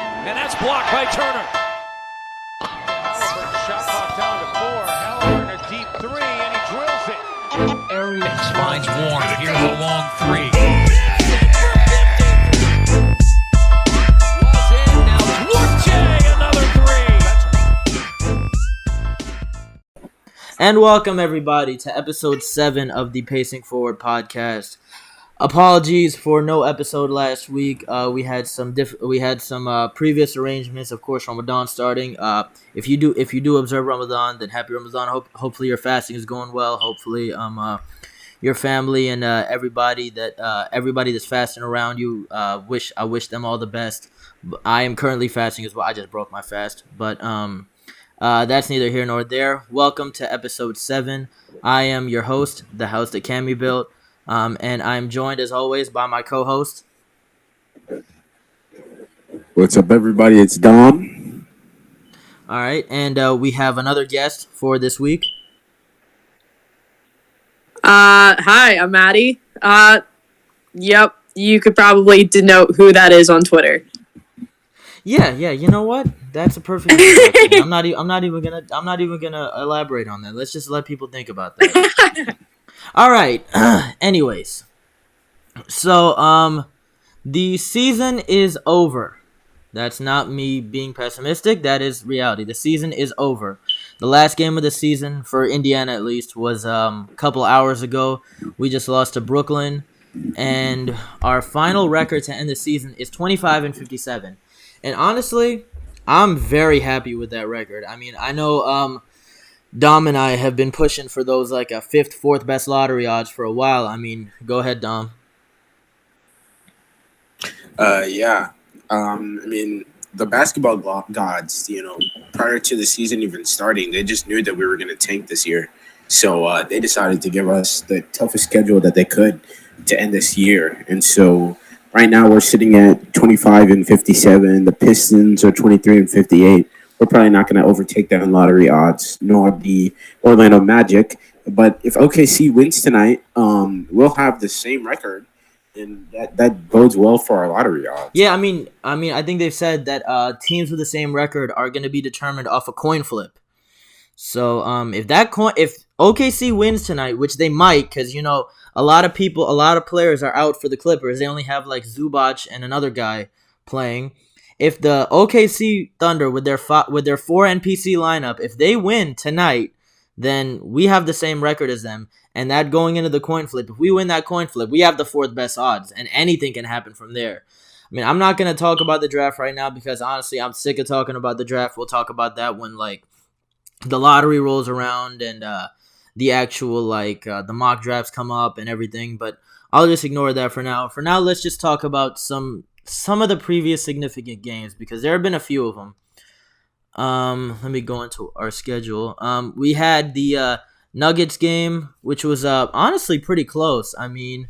And that's blocked by Turner. Halliburton shot clock down to 4. Halliburton a deep 3, and he drills it. Arians finds Warren. Here's a long 3. Was in, now Duarte, another 3. And welcome everybody to episode 7 of the Pacing Forward podcast. Apologies for no episode last week. We had some previous arrangements, of course, Ramadan starting. If you do observe Ramadan, then happy Ramadan. Hopefully your fasting is going well. Hopefully your family and everybody that's fasting around you, I wish them all the best. I am currently fasting as well. I just broke my fast, but that's neither here nor there. Welcome to episode 7. I am your host, the house that Cammy built. And I'm joined, as always, by my co-host. What's up, everybody? It's Dom. All right, and we have another guest for this week. Hi, I'm Maddie. Yep, you could probably denote who that is on Twitter. Yeah. You know what? That's a perfect description. I'm not even gonna elaborate on that. Let's just let people think about that. All right. Anyways, so the season is over. That's not me being pessimistic. That is reality. The season is over. The last game of the season for Indiana, at least, was a couple hours ago. We just lost to Brooklyn, and our final record to end the season is 25-57. And honestly, I'm very happy with that record. I mean, I know Dom and I have been pushing for those like a 5th, 4th best lottery odds for a while. I mean, go ahead, Dom. Yeah. I mean, the basketball gods, prior to the season even starting, they just knew that we were going to tank this year. So they decided to give us the toughest schedule that they could to end this year. And so right now we're sitting at 25-57. The Pistons are 23-58. We're probably not going to overtake them in lottery odds, nor the Orlando Magic. But if OKC wins tonight, we'll have the same record, and that bodes well for our lottery odds. Yeah, I mean, I think they've said that teams with the same record are going to be determined off a coin flip. So if OKC wins tonight, which they might, because a lot of players are out for the Clippers. They only have like Zubac and another guy playing. If the OKC Thunder with their 4 NPC lineup, if they win tonight, then we have the same record as them. And that going into the coin flip, if we win that coin flip, we have the 4th best odds, and anything can happen from there. I mean, I'm not going to talk about the draft right now because honestly, I'm sick of talking about the draft. We'll talk about that when like the lottery rolls around and the actual the mock drafts come up and everything. But I'll just ignore that for now. For now, let's just talk about some of the previous significant games because there have been a few of them. Let me go into our schedule. We had the Nuggets game, which was honestly pretty close. I mean,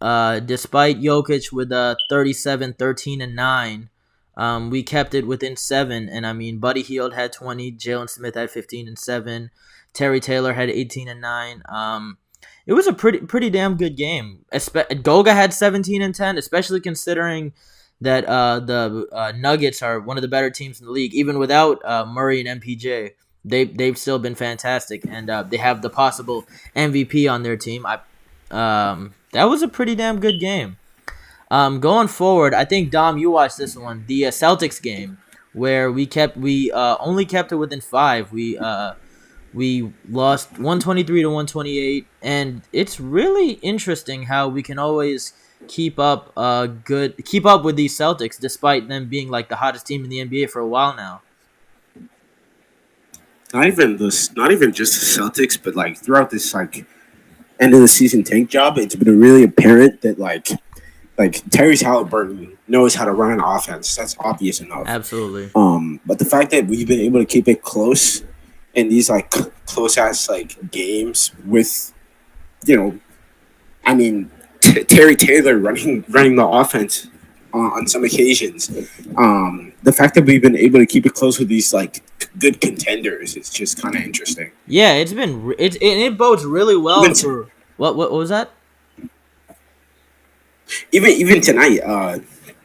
despite Jokic with 37, 13, and 9, we kept it within 7. And I mean, Buddy Hield had 20, Jalen Smith had 15 and 7, Terry Taylor had 18 and 9. It was a pretty damn good game. Goga had 17 and 10, especially considering that the Nuggets are one of the better teams in the league. Even without Murray and MPJ, they've still been fantastic, and they have the possible MVP on their team. That was a pretty damn good game. Going forward, I think Dom, you watched this one, the Celtics game, where we only kept it within 5. We lost 123-128, and it's really interesting how we can always keep up with these Celtics despite them being like the hottest team in the NBA for a while now. Not even just the Celtics, but like throughout this like end of the season tank job, it's been really apparent that like Tyrese Halliburton knows how to run an offense. That's obvious enough. Absolutely. But the fact that we've been able to keep it close in these like close ass like games with, Terry Taylor running the offense on some occasions. The fact that we've been able to keep it close with these like good contenders is just kind of interesting. Yeah, it bodes really well for what was that? Even tonight,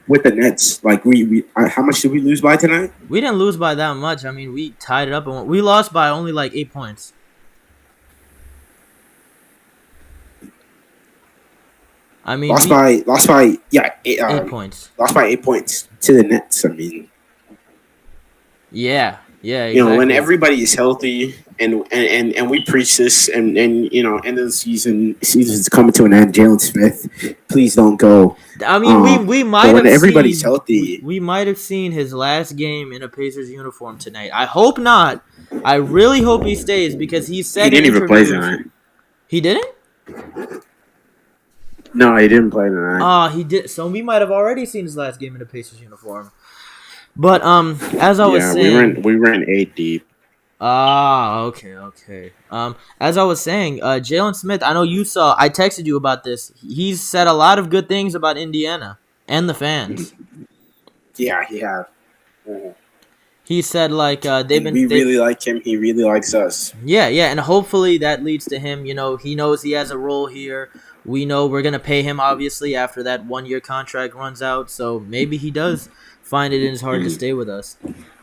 with the Nets. Like how much did we lose by tonight? We didn't lose by that much. I mean, we tied it up and we lost by only like 8 points. I mean, lost by 8 points. Lost by 8 points to the Nets. I mean, yeah, exactly. You know, when everybody is healthy and we preach this and end of the season's coming to an end. Jalen Smith, please don't go. I mean, we might have everybody's healthy. We might have seen his last game in a Pacers uniform tonight. I hope not. I really hope he stays because he said he didn't even play tonight. He didn't? No, he didn't play tonight. He did. So we might have already seen his last game in a Pacers uniform. But as I was saying, we ran 8 deep. Okay. As I was saying, Jalen Smith, I know you saw. I texted you about this. He's said a lot of good things about Indiana and the fans. Yeah, he have. He said we really like him. He really likes us. Yeah, and hopefully that leads to him. You know, he knows he has a role here. We know we're gonna pay him obviously after that 1-year contract runs out. So maybe he does find it in his heart to stay with us.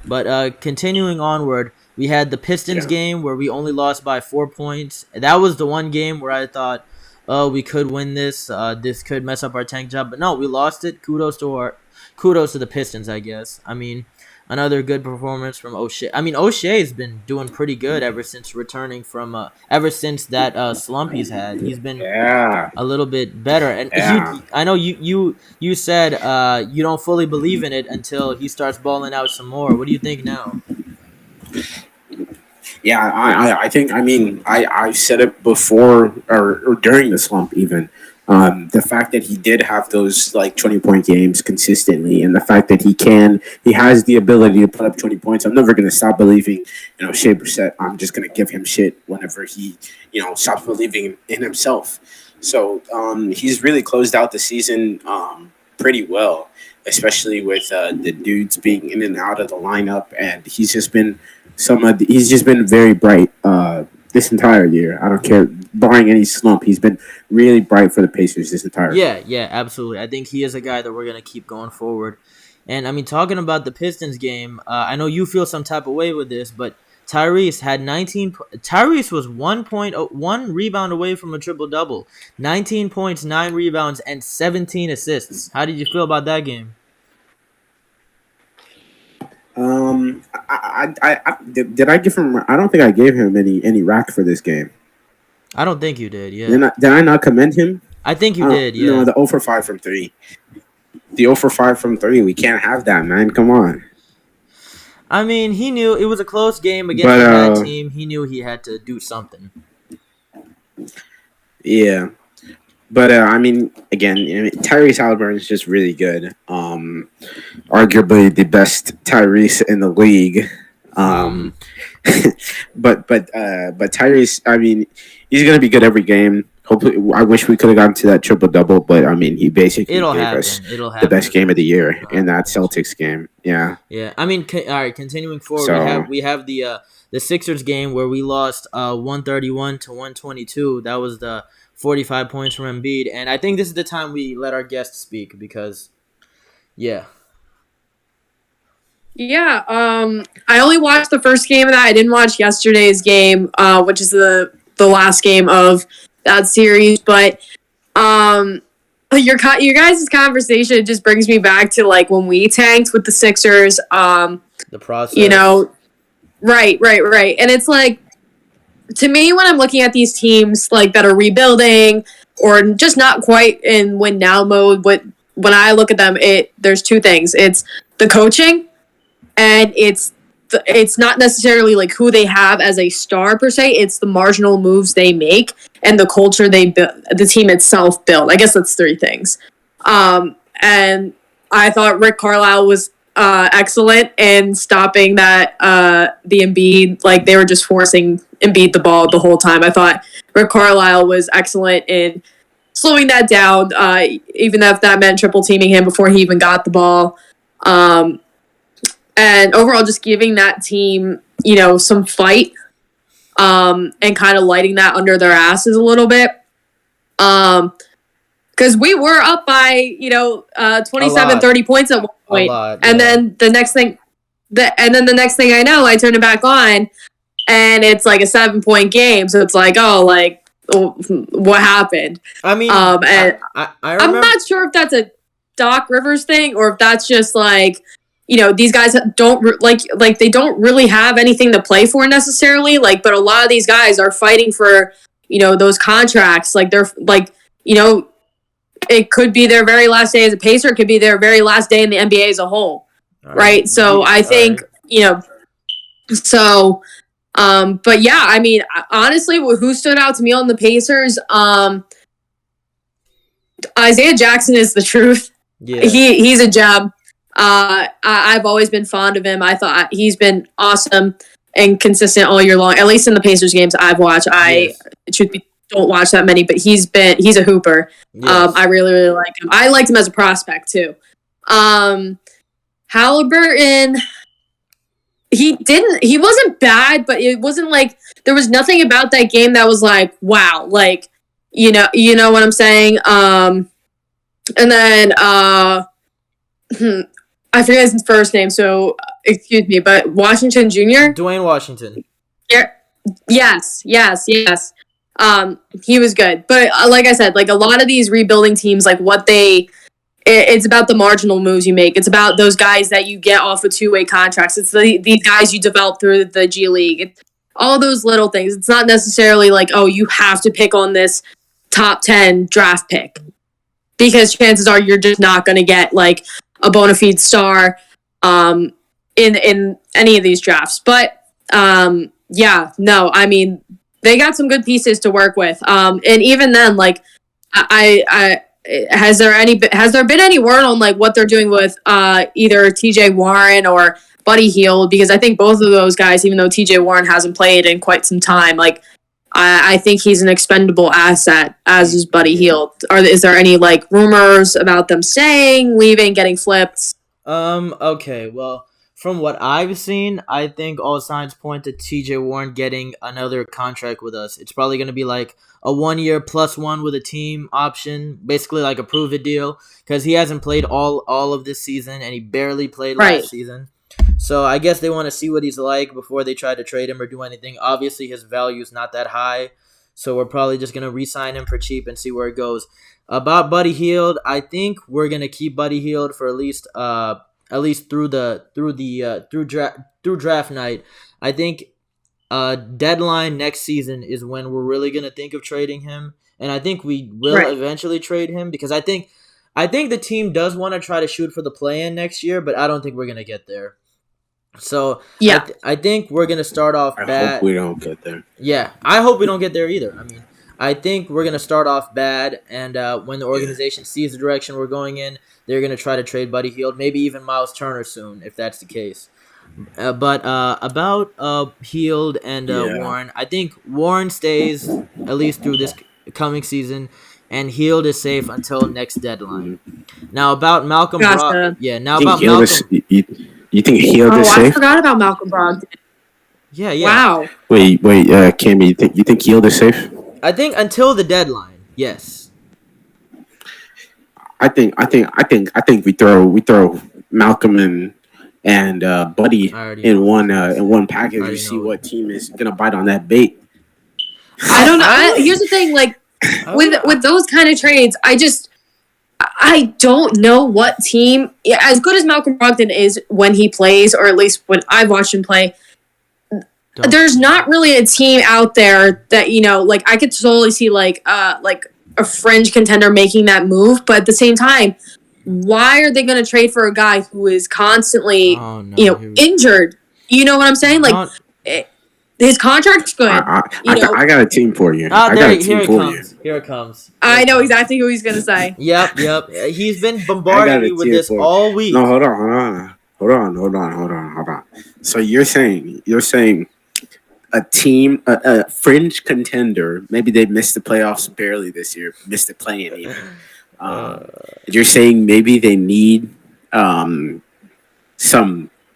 But continuing onward, we had the Pistons game where we only lost by 4 points. That was the one game where I thought, oh, we could win this. This could mess up our tank job. But no, we lost it. Kudos to the Pistons, I guess. I mean, another good performance from O'Shea. I mean, O'Shea's been doing pretty good ever since returning from ever since that slump he's had. He's been a little bit better. And I know you said you don't fully believe in it until he starts balling out some more. What do you think now? Yeah, I think, I mean, I said it before or during the slump even. The fact that he did have those 20-point games consistently, and the fact that he has the ability to put up 20 points. I'm never going to stop believing, Shea Brissett. I'm just going to give him shit whenever he, stops believing in himself. So he's really closed out the season pretty well, especially with the dudes being in and out of the lineup, and he's just been very bright this entire year. I don't care, barring any slump, he's been really bright for the Pacers this entire year. Yeah, absolutely. I think he is a guy that we're going to keep going forward. And, I mean, talking about the Pistons game, I know you feel some type of way with this, but Tyrese had 19 – Tyrese was 1 rebound away from a triple-double. 19 points, 9 rebounds, and 17 assists. How did you feel about that game? Did I give him? I don't think I gave him any rack for this game. I don't think you did. Yeah. Did I not commend him? I think you did. Yeah. No, the 0 for 5 from 3. The 0 for 5 from 3. We can't have that, man. Come on. I mean, he knew it was a close game against a bad team. He knew he had to do something. Yeah. But, I mean, again, Tyrese Halliburton is just really good. Arguably the best Tyrese in the league. But Tyrese, I mean, he's going to be good every game. Hopefully, I wish we could have gotten to that triple-double, but, I mean, he basically gave us the best game of the year in that Celtics game. Yeah. Yeah. I mean, all right, continuing forward, we have the Sixers game where we lost 131 to 122. That was the 45 points from Embiid, and I think this is the time we let our guests speak because, yeah. Yeah, I only watched the first game of that. I didn't watch yesterday's game, which is the last game of that series. But your guys' conversation just brings me back to when we tanked with the Sixers. The process, right, and it's to me, when I'm looking at these teams that are rebuilding or just not quite in win now mode, when I look at them, there's two things. It's the coaching, and it's not necessarily who they have as a star per se. It's the marginal moves they make and the culture the team itself build. I guess that's three things. And I thought Rick Carlisle was excellent in stopping that the Embiid, they were just forcing Embiid the ball the whole time. I thought Rick Carlisle was excellent in slowing that down, even if that meant triple teaming him before he even got the ball. And overall just giving that team, some fight and kind of lighting that under their asses a little bit. Because Because we were up by 27, 30 points at one point, and then the next thing I know, I turn it back on, and it's like a 7-point game. So it's like, what happened? I mean, and I I'm not sure if that's a Doc Rivers thing or if that's just like, these guys don't they don't really have anything to play for necessarily. Like, but a lot of these guys are fighting for, those contracts. Like they're like, it could be their very last day as a Pacer. It could be their very last day in the NBA as a whole. Right. So I think, but yeah, I mean, honestly, who stood out to me on the Pacers? Isaiah Jackson is the truth. Yeah. He's a gem. I've always been fond of him. I thought he's been awesome and consistent all year long. At least in the Pacers games I've watched. Don't watch that many, but he's a hooper. Yes. I really, really like him. I liked him as a prospect too. Halliburton, he wasn't bad, but it wasn't like there was nothing about that game that was like, wow, like, you know what I'm saying? And then I forget his first name, so excuse me, but Washington Jr. Dwayne Washington. Yeah. Yes. He was good. But like I said, like a lot of these rebuilding teams, like it's about the marginal moves you make. It's about those guys that you get off of two-way contracts. It's these guys you develop through the G League. It's all those little things. It's not necessarily like, oh, you have to pick on this top 10 draft pick. Because chances are you're just not going to get like a bona fide star in any of these drafts. But yeah, no, I mean, they got some good pieces to work with. And even then, like, has there been any word on like what they're doing with either TJ Warren or Buddy Hield? Because I think both of those guys, even though TJ Warren hasn't played in quite some time, like I think he's an expendable asset, as is Buddy Hield. Is there any like rumors about them staying, leaving, getting flipped? Okay, well, from what I've seen, I think all signs point to TJ Warren getting another contract with us. It's probably going to be like a 1 year +1 with a team option, basically like a prove it deal, because he hasn't played all of this season and he barely played last season. So I guess they want to see what he's like before they try to trade him or do anything. Obviously, his value is not that high, so we're probably just going to re-sign him for cheap and see where it goes. About Buddy Hield, I think we're going to keep Buddy Hield for at least through draft night. I think deadline next season is when we're really going to think of trading him, and I think we will eventually trade him because I think the team does want to try to shoot for the play-in next year, but I don't think we're going to get there. So yeah, I think we're going to start off bad. I hope we don't get there. Yeah, I hope we don't get there either. I mean, I think we're going to start off bad, and when the organization sees the direction we're going in, they're going to try to trade Buddy Hield, maybe even Miles Turner soon, if that's the case. But about Hield and Warren, I think Warren stays at least through this coming season, and Hield is safe until next deadline. Now about Malcolm Brogdon. Yeah, now about Malcolm. You think Hield is safe? I forgot about Malcolm Brogdon. Yeah. Wow. Wait, Cammy, you think Hield is safe? I think until the deadline, yes. I think we throw Malcolm and Buddy in one package to see what team is gonna bite on that bait. I don't know. Here's the thing, like with those kind of trades, I don't know what team, as good as Malcolm Brogdon is when he plays, or at least when I've watched him play. There's not really a team out there that, like I could totally see like a fringe contender making that move, but at the same time, why are they going to trade for a guy who is constantly, injured? You know what I'm saying? Like his contract's good. I got a team for you. Here it comes. I know exactly who he's going to say. Yep. He's been bombarding me with this all week. No, hold on. So you're saying a team, a fringe contender, maybe they missed the playoffs barely this year, missed the play-in even. You're saying maybe they need some,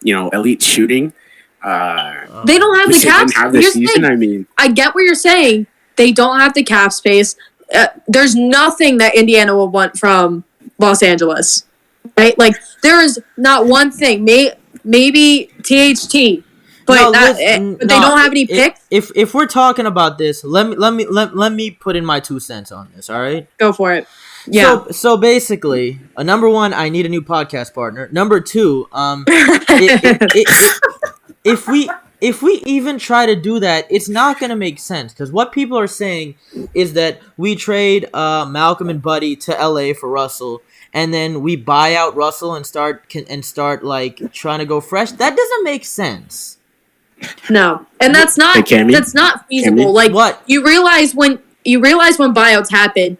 elite shooting. They don't have the cap space. I get what you're saying. They don't have the cap space. there's nothing that Indiana will want from Los Angeles, right? Like there is not one thing. Maybe THT, but but they don't have any picks. If we're talking about this, let me put in my 2 cents on this. All right, go for it. Yeah. So basically, number one, I need a new podcast partner. Number two, if we even try to do that, it's not gonna make sense because what people are saying is that we trade Malcolm and Buddy to LA for Russell, and then we buy out Russell and start like trying to go fresh. That doesn't make sense. No, and that's not feasible. Like what you realize when buyouts happen,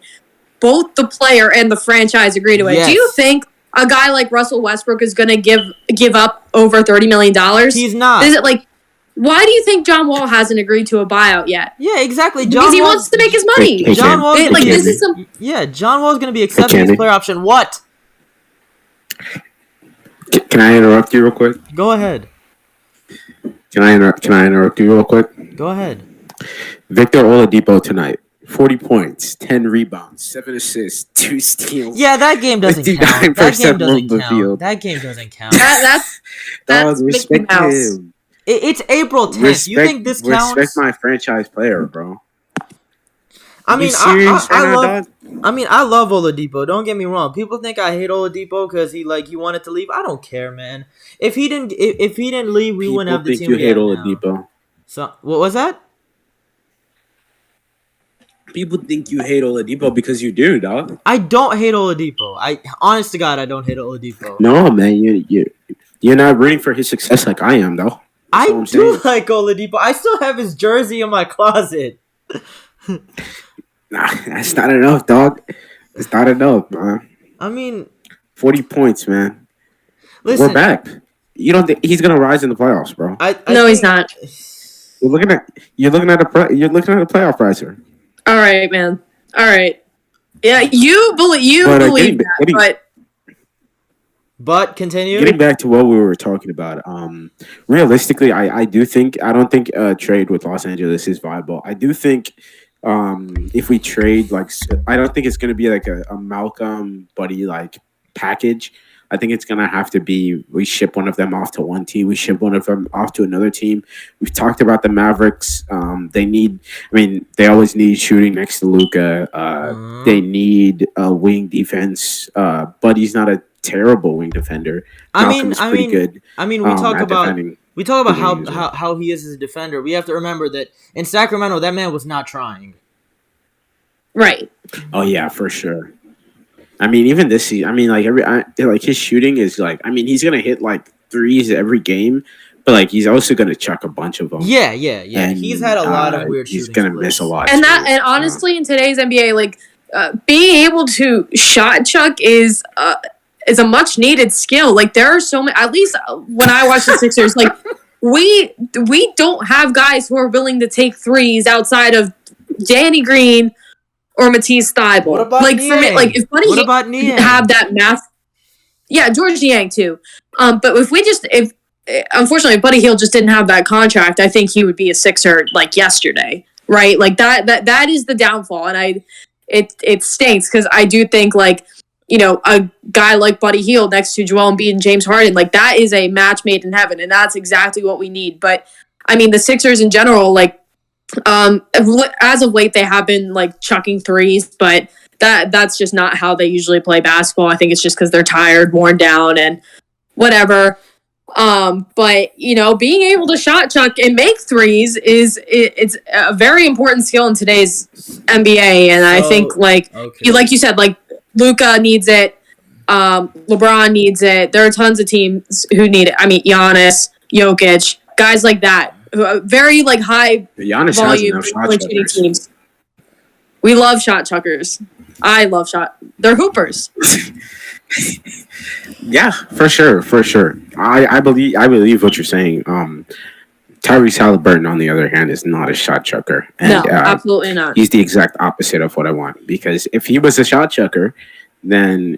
both the player and the franchise agree to it. Yes. Do you think a guy like Russell Westbrook is going to give up over $30 million? He's not. Is it like? Why do you think John Wall hasn't agreed to a buyout yet? Yeah, exactly. Because he wants to make his money. John Wall's John Wall's going to be accepting his player option. What? Can I interrupt you real quick? Go ahead. Can I interrupt you real quick? Go ahead. Victor Oladipo tonight. 40 points, 10 rebounds, 7 assists, 2 steals. Yeah, that game doesn't count. That game doesn't count. That's respect him. It's April 10th. You think this counts? Respect my franchise player, bro. I mean, I love Oladipo. Don't get me wrong. People think I hate Oladipo because he wanted to leave. I don't care, man. If he didn't leave, we wouldn't have the team. People think you hate Oladipo. So what was that? People think you hate Oladipo because you do, dog. I don't hate Oladipo. Honest to God, I don't hate Oladipo. No, man, you're not rooting for his success like I am, though. I do like Oladipo. I still have his jersey in my closet. Nah, that's not enough, dog. It's not enough, man. I mean, 40 points, man. Listen, we're back. You don't think he's gonna rise in the playoffs, bro? No, he's not. You're looking at a playoff riser. All right, man. All right. Yeah, you believe that, But continue. Getting back to what we were talking about, realistically, I don't think a trade with Los Angeles is viable. I do think if we trade, I don't think it's going to be like a Malcolm Buddy package. I think it's going to have to be we ship one of them off to one team, we ship one of them off to another team. We've talked about the Mavericks. They always need shooting next to Luka. They need a wing defense. Buddy's not a terrible wing defender. Malcolm's pretty good. We talk about how he is as a defender. We have to remember that in Sacramento, that man was not trying. Right. Oh yeah, for sure. Even this season, his shooting is he's gonna hit threes every game, but he's also gonna chuck a bunch of them. Yeah. And, he's had a lot of weird. He's gonna miss a lot. And honestly, in today's NBA, being able to shot chuck is a much needed skill. There are so many. At least when I watch the Sixers, we don't have guys who are willing to take threes outside of Danny Green or Matisse Thybulle. What about Niang? For me, if Buddy didn't have that math, yeah, George Niang too. But if unfortunately Buddy Hield just didn't have that contract, I think he would be a Sixer yesterday, right? That is the downfall, and it stinks because I do think a guy like Buddy Hield next to Joel Embiid and James Harden, that is a match made in heaven, and that's exactly what we need. But the Sixers in general, as of late, they have been chucking threes, but that's just not how they usually play basketball. I think it's just because they're tired, worn down, and whatever. But being able to shot chuck and make threes it's a very important skill in today's NBA, and I think like you said, Luka needs it, LeBron needs it. There are tons of teams who need it. Giannis, Jokic, guys like that. Very high Giannis volume shooting teams. We love shot chuckers. I love they're hoopers. Yeah, for sure. I believe what you're saying. Tyrese Halliburton, on the other hand, is not a shot chucker. And, no, absolutely not. He's the exact opposite of what I want. Because if he was a shot chucker, then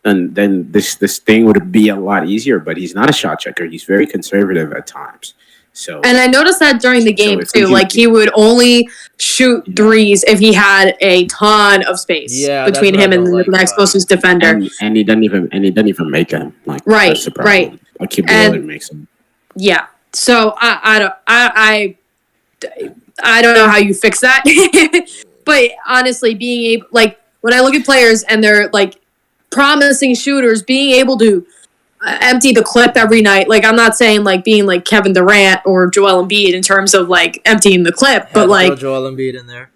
then this thing would be a lot easier. But he's not a shot chucker. He's very conservative at times. So, and I noticed that during the game if too. Like he would only shoot threes if he had a ton of space between him and the next closest defender. And he doesn't even make them. Like that's the problem. Right. Like he barely makes them. Yeah. So I don't know how you fix that. But honestly, being able, like, when I look at players and they're like promising shooters, being able to empty the clip every night. Like, I'm not saying like being like Kevin Durant or Joel Embiid in terms of like emptying the clip, but like Joel Embiid in there.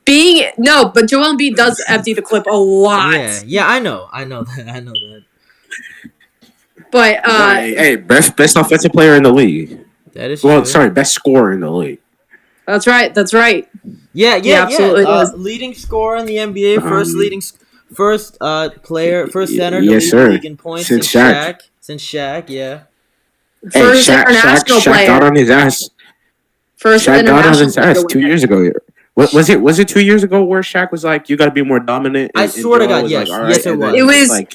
But Joel Embiid does empty the clip a lot. Yeah, I know that. But hey, best offensive player in the league. That is true. Best scorer in the league. That's right. Yeah, absolutely. Leading scorer in the NBA, first center to lead the league in points since Shaq. Since Shaq, yeah. First international player. Shaq got on his ass. Shaq got on his ass 2 years ago. Was it 2 years ago where Shaq was like, "You got to be more dominant"? I swear to God, yes, like, yes, it was.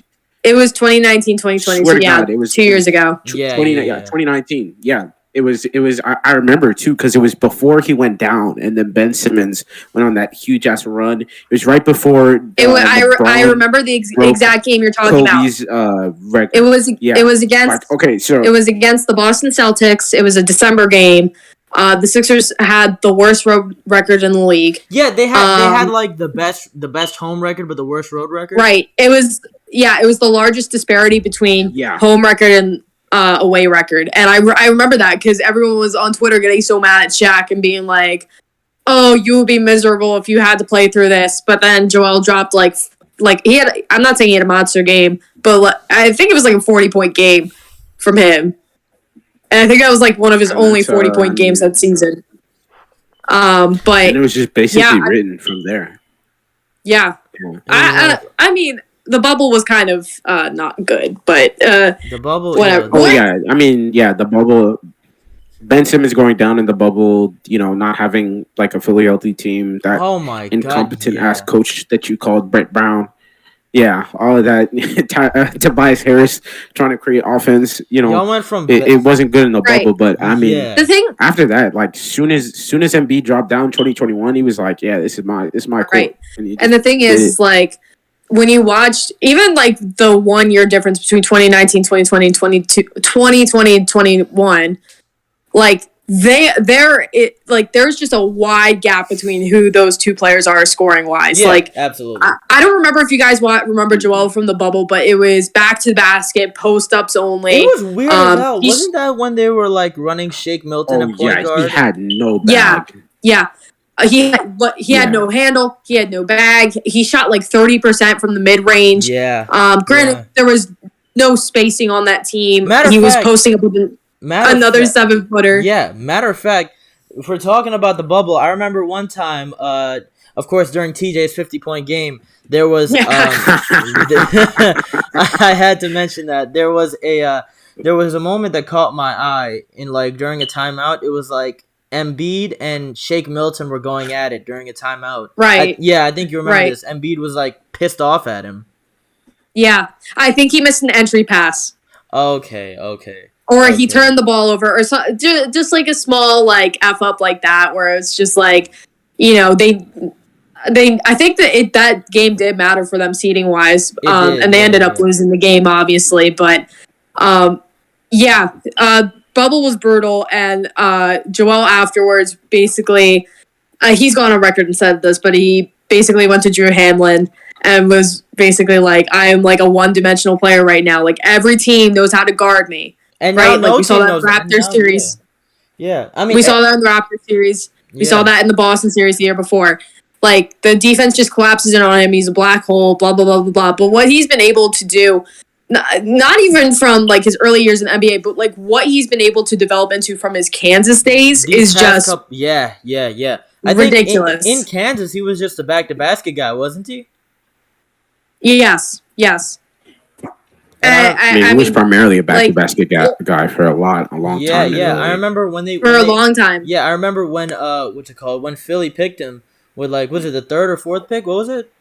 It was 2019, 2020. Yeah, it was 2 years ago. 2019. Yeah. It was. I remember too because it was before he went down, and then Ben Simmons went on that huge ass run. It was right before. I remember the exact game you're talking Kobe's, about. It was against. Okay, so it was against the Boston Celtics. It was a December game. The Sixers had the worst road record in the league. Yeah, they had like the best home record, but the worst road record. Right. It was the largest disparity between home record and away record. And I remember that because everyone was on Twitter getting so mad at Shaq and being like, "Oh, you would be miserable if you had to play through this." But then Joel dropped like he had. I'm not saying he had a monster game, but I think it was like a 40-point game from him. And I think that was like one of his only 40-point games that season. But and it was just basically written from there. Yeah. I mean, the bubble was kind of not good, but the bubble. Whatever. The bubble. Ben Simmons going down in the bubble. Not having like a fully healthy team. That incompetent ass coach that you called Brett Brown. Yeah, all of that. Tobias Harris trying to create offense. Y'all went from it wasn't good in the bubble, but I mean, the thing after that, like soon as Embiid dropped down 2021, he was like, "Yeah, this is my right." And the thing is, like, when you watched even like the 1 year difference between 2019, 2020, and 2020 and 21, like there's just a wide gap between who those two players are scoring wise. Yeah, like absolutely. I don't remember if you guys remember Joel from the bubble, but it was back to the basket, post ups only. It was weird as hell. Wasn't that when they were like running Shake Milton and point guard? He had no bag. Yeah. He had no handle. He had no bag. He shot like 30% from the mid range. Yeah. Granted, there was no spacing on that team. He was posting up with another 7-footer. Yeah. Matter of fact, if we're talking about the bubble, I remember one time, of course, during TJ's 50-point game, there was. I had to mention that there was a moment that caught my eye in like during a timeout. It was like Embiid and Shake Milton were going at it during a timeout. Right. I think you remember this. Embiid was like pissed off at him. Yeah, I think he missed an entry pass. Okay. Or he turned the ball over, or just like a small like F up like that, where it's just like, they. I think that game did matter for them seeding wise, and they ended up losing the game, obviously. But bubble was brutal, and Joel afterwards basically, he's gone on record and said this, but he basically went to Drew Hamlin and was basically like, "I am like a one-dimensional player right now. Like every team knows how to guard me." And right, like we saw that in the Raptors series. Yeah, I mean, we saw that in the Raptors series. We saw that in the Boston series the year before. Like the defense just collapses in on him. He's a black hole. Blah blah blah blah blah. But what he's been able to do, not even from like his early years in the NBA, but like what he's been able to develop into from his Kansas days is just yeah. ridiculous. In Kansas, he was just a back-to-basket guy, wasn't he? Yes. He was primarily a back-to-basket guy for a long time. Yeah. I remember when a long time. Yeah, I remember when when Philly picked him with like, was it the third or fourth pick? What was it?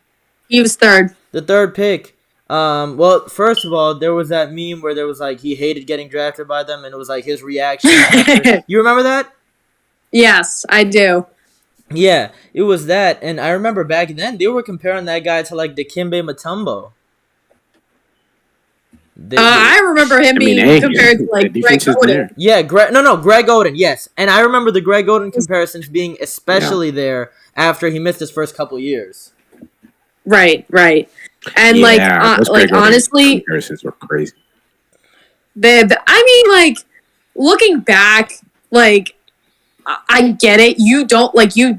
He was third. The third pick. Well, first of all, there was that meme where there was like he hated getting drafted by them, and it was like his reaction. After, you remember that? Yes, I do. Yeah, it was that, and I remember back then they were comparing that guy to like Dikembe Mutombo. I remember him being compared to like Greg Oden. Yeah, Greg Oden. Yes, and I remember the Greg Oden comparisons being especially there after he missed his first couple years. Right, and honestly, comparisons were crazy. I mean, like looking back, like I get it. You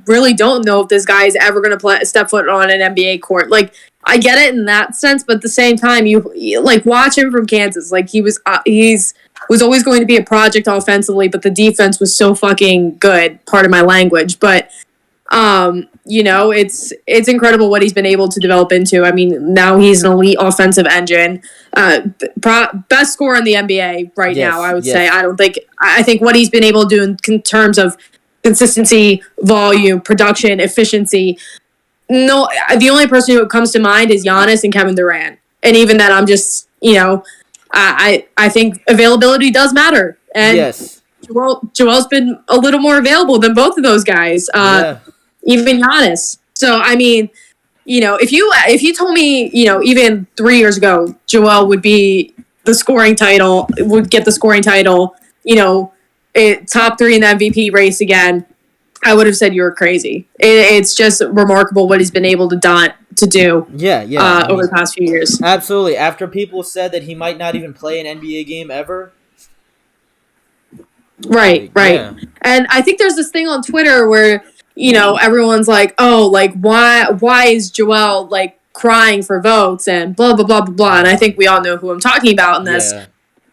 really don't know if this guy is ever going to step foot on an NBA court. Like, I get it in that sense, but at the same time, you like watch him from Kansas. Like he was always going to be a project offensively, but the defense was so fucking good. Part of my language, but it's incredible what he's been able to develop into. I mean, now he's an elite offensive engine, best scorer in the NBA right now. I would say. I think what he's been able to do in terms of consistency, volume, production, efficiency. No, the only person who comes to mind is Giannis and Kevin Durant, and even then, I'm just I think availability does matter, and yes. Joel's been a little more available than both of those guys. Even Giannis. So I mean, if you told me, even 3 years ago, Joel would get the scoring title, top 3 in the MVP race again, I would have said you were crazy. It's just remarkable what he's been able to do. Over the past few years. Absolutely. After people said that he might not even play an NBA game ever. Right. Yeah. And I think there's this thing on Twitter where everyone's like, oh, like why is Joel like crying for votes and blah blah blah blah blah. And I think we all know who I'm talking about in this. Yeah.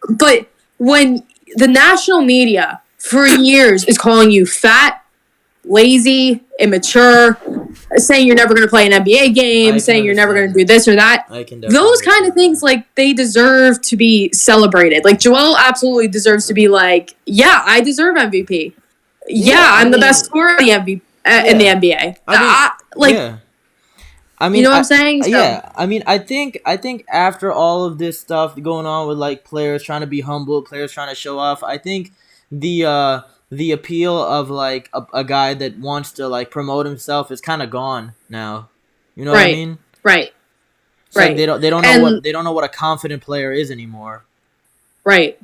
But when the national media for years is calling you fat, lazy, immature, saying you're never going to play an NBA game, saying you're never going to do this or that. Those kind of things, like, they deserve to be celebrated. Like, Joel absolutely deserves to be like, yeah, I deserve MVP. Yeah, I'm the best scorer in the NBA. I mean, you know what I'm saying? So, yeah, I mean, I think after all of this stuff going on with like players trying to be humble, players trying to show off, I think the appeal of like a guy that wants to like promote himself is kind of gone now. You know what I mean? Right. Like they don't know what a confident player is anymore. Right.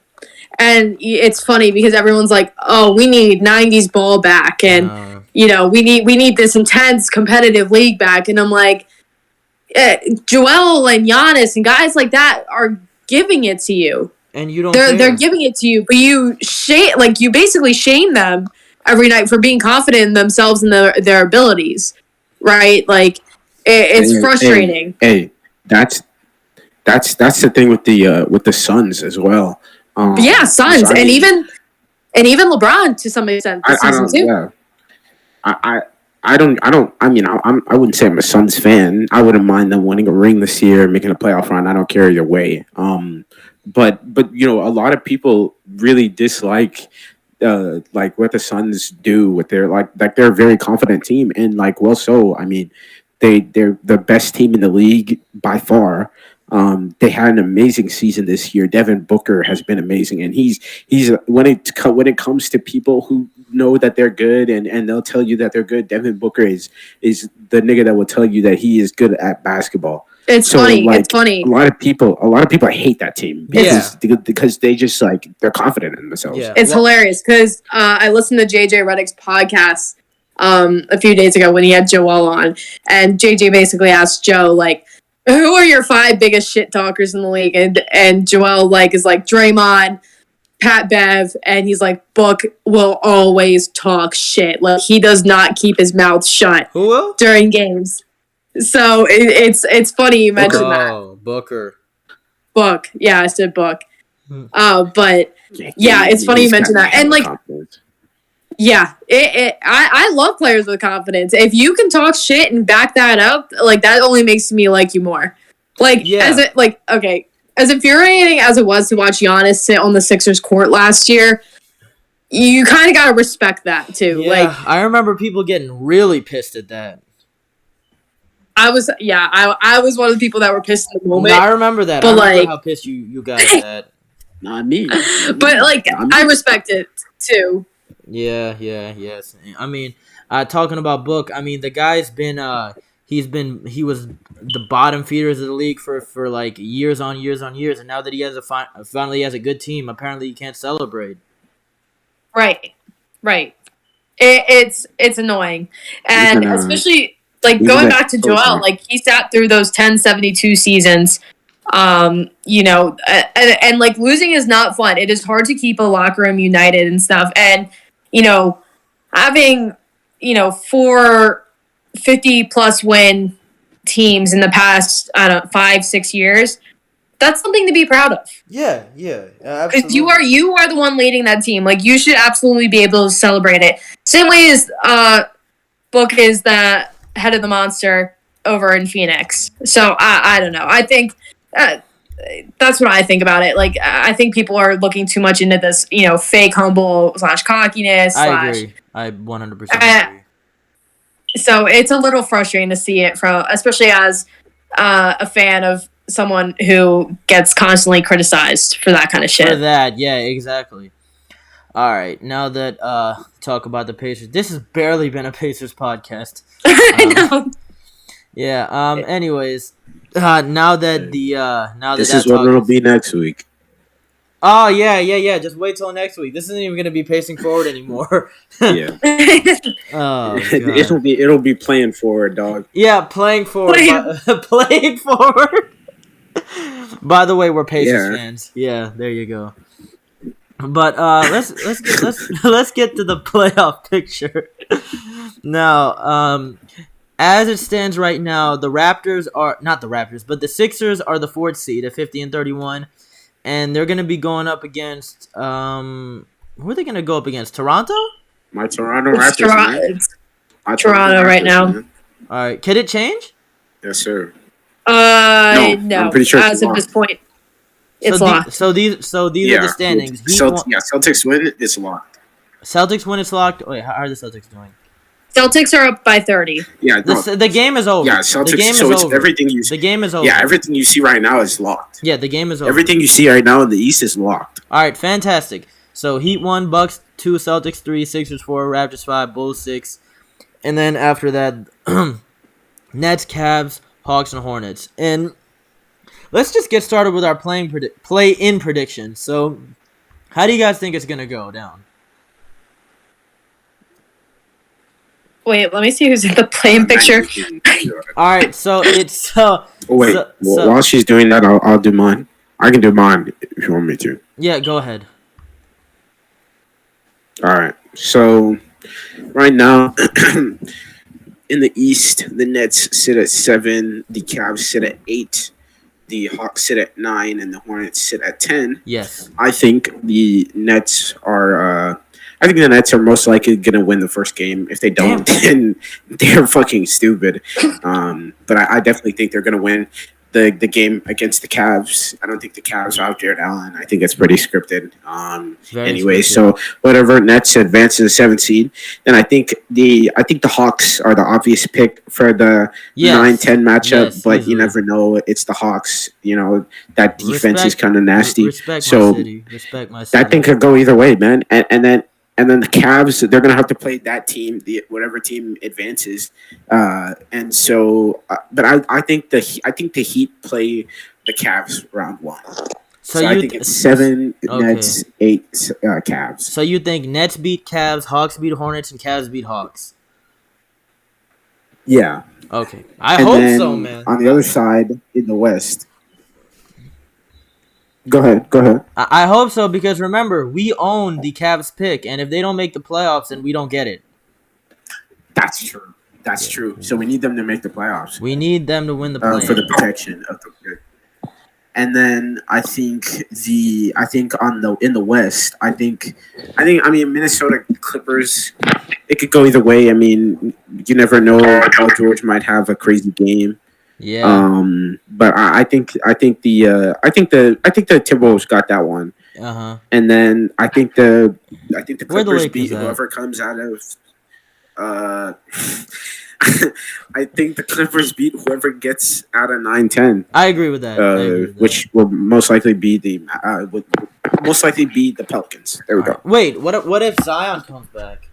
And it's funny because everyone's like, "Oh, we need '90s ball back," and we need this intense competitive league back. And I'm like, Joel and Giannis and guys like that are giving it to you, and you don't. They're giving it to you, but you basically shame them every night for being confident in themselves and their abilities, right? Like it's frustrating. Hey, that's the thing with the Suns as well. Suns, and even LeBron to some extent this season too. Yeah. I wouldn't say I'm a Suns fan. I wouldn't mind them winning a ring this year, making a playoff run. I don't care either way. But a lot of people really dislike like what the Suns do with their like they're a very confident team, and like I mean, they're the best team in the league by far. They had an amazing season this year. Devin Booker has been amazing, and he's when it comes to people who know that they're good and they'll tell you that they're good. Devin Booker is the nigga that will tell you that he is good at basketball. It's funny. It's funny. A lot of people hate that team because they just like they're confident in themselves. Yeah. It's hilarious because I listened to JJ Redick's podcast a few days ago when he had Joel on, and JJ basically asked Joe like, who are your 5 biggest shit talkers in the league? And Joel is like Draymond, Pat Bev, and he's like, Book will always talk shit. Like he does not keep his mouth shut during games. So it's funny you mentioned that. Oh, Booker. Book. Yeah, I said Book. But it's funny you mentioned that. And like confidence. Yeah, I love players with confidence. If you can talk shit and back that up, like that only makes me like you more. Like as infuriating as it was to watch Giannis sit on the Sixers court last year, you kind of gotta respect that too. Yeah, I remember people getting really pissed at that. I was one of the people that were pissed in the moment. No, I remember that. But, I remember like- how pissed you got at that. Not me. But like, I respect it too. Yeah, yes. I mean, talking about Book, I mean, the guy's been he was the bottom feeders of the league for like years on years, and now that he has finally has a good team, apparently he can't celebrate. Right. It's annoying, and especially like going back to Joel, like he sat through those 10-72 seasons. You know, and like losing is not fun. It is hard to keep a locker room united and stuff. And, you know, having, 4 50+ win teams in the past, 5-6 years, that's something to be proud of. Yeah, because you are the one leading that team. Like, you should absolutely be able to celebrate it. Same way as Book is the head of the monster over in Phoenix. So I don't know. I think that's what I think about it. Like, I think people are looking too much into this, fake humble / cockiness. I agree. I 100% agree. So it's a little frustrating to see it especially as a fan of someone who gets constantly criticized for that kind of shit. For that, yeah, exactly. All right, now that talk about the Pacers. This has barely been a Pacers podcast. I know. Yeah. Anyways, now that this is what it'll be next week. Oh yeah. Just wait till next week. This isn't even gonna be pacing forward anymore. Yeah. Oh, God. it'll be playing forward, dog. Yeah, playing forward. Playing forward. By the way, we're Pacers fans. Yeah, there you go. But let's get to the playoff picture. Now, as it stands right now, the Raptors are not the Raptors, but the Sixers are the 4th seed at 50-31, and they're gonna be going up against who are they gonna go up against? Toronto? My Toronto Raptors. It's Toronto right now. Man. All right, can it change? Yes, sir. No. I'm pretty sure as of this point, it's locked. So these are the standings. Celtics win. It's locked. Celtics win. It's locked. Wait, how are the Celtics doing? Celtics are up by 30. Yeah, no. The game is over. Yeah, Celtics. The game so is it's over. everything you see. The game is over. Yeah, everything you see right now is locked. Yeah, the game is over. Everything you see right now in the East is locked. All right, fantastic. So Heat 1, Bucks 2, Celtics 3, Sixers 4, Raptors 5, Bulls 6, and then after that, Nets, Cavs, Hawks, and Hornets. And let's just get started with our play-in prediction. So, how do you guys think it's gonna go down? Wait, let me see who's in the playing picture. All right, so it's while she's doing that, I'll do mine. I can do mine if you want me to. Yeah, go ahead. All right. So right now in the East, the Nets sit at 7, the Cavs sit at 8, the Hawks sit at 9, and the Hornets sit at 10. Yes. I think the Nets are most likely going to win the first game. If they don't, then they're fucking stupid. But I definitely think they're going to win the game against the Cavs. I don't think the Cavs are out Jared Allen. I think it's pretty scripted. Anyway, so whatever, Nets advance to the 7th seed. Then I think the Hawks are the obvious pick for the 9-10 matchup, but you never know. It's the Hawks. You know, that defense is kind of nasty. Respect my city. That thing could go either way, man. And then the Cavs, they're gonna have to play that team, whatever team advances, and so. But I think the Heat play the Cavs round 1. So I think it's 7 Nets, 8 Cavs. So you think Nets beat Cavs, Hawks beat Hornets, and Cavs beat Hawks? Yeah. Okay, I hope so, man. On the other side, in the West. Go ahead. I hope so because remember, we own the Cavs pick, and if they don't make the playoffs, then we don't get it. That's true. That's true. So we need them to make the playoffs. We need them to win the playoffs for the protection of the pick. And then I think in the West, I mean Minnesota Clippers. It could go either way. I mean, you never know. Paul George might have a crazy game. Yeah. But I think the Timberwolves got that one. Uh-huh. And then I think the Clippers beat whoever comes out of I think the Clippers beat whoever gets out of 9-10. I agree with that. Which will most likely be the Pelicans. There we go. Wait, what if Zion comes back?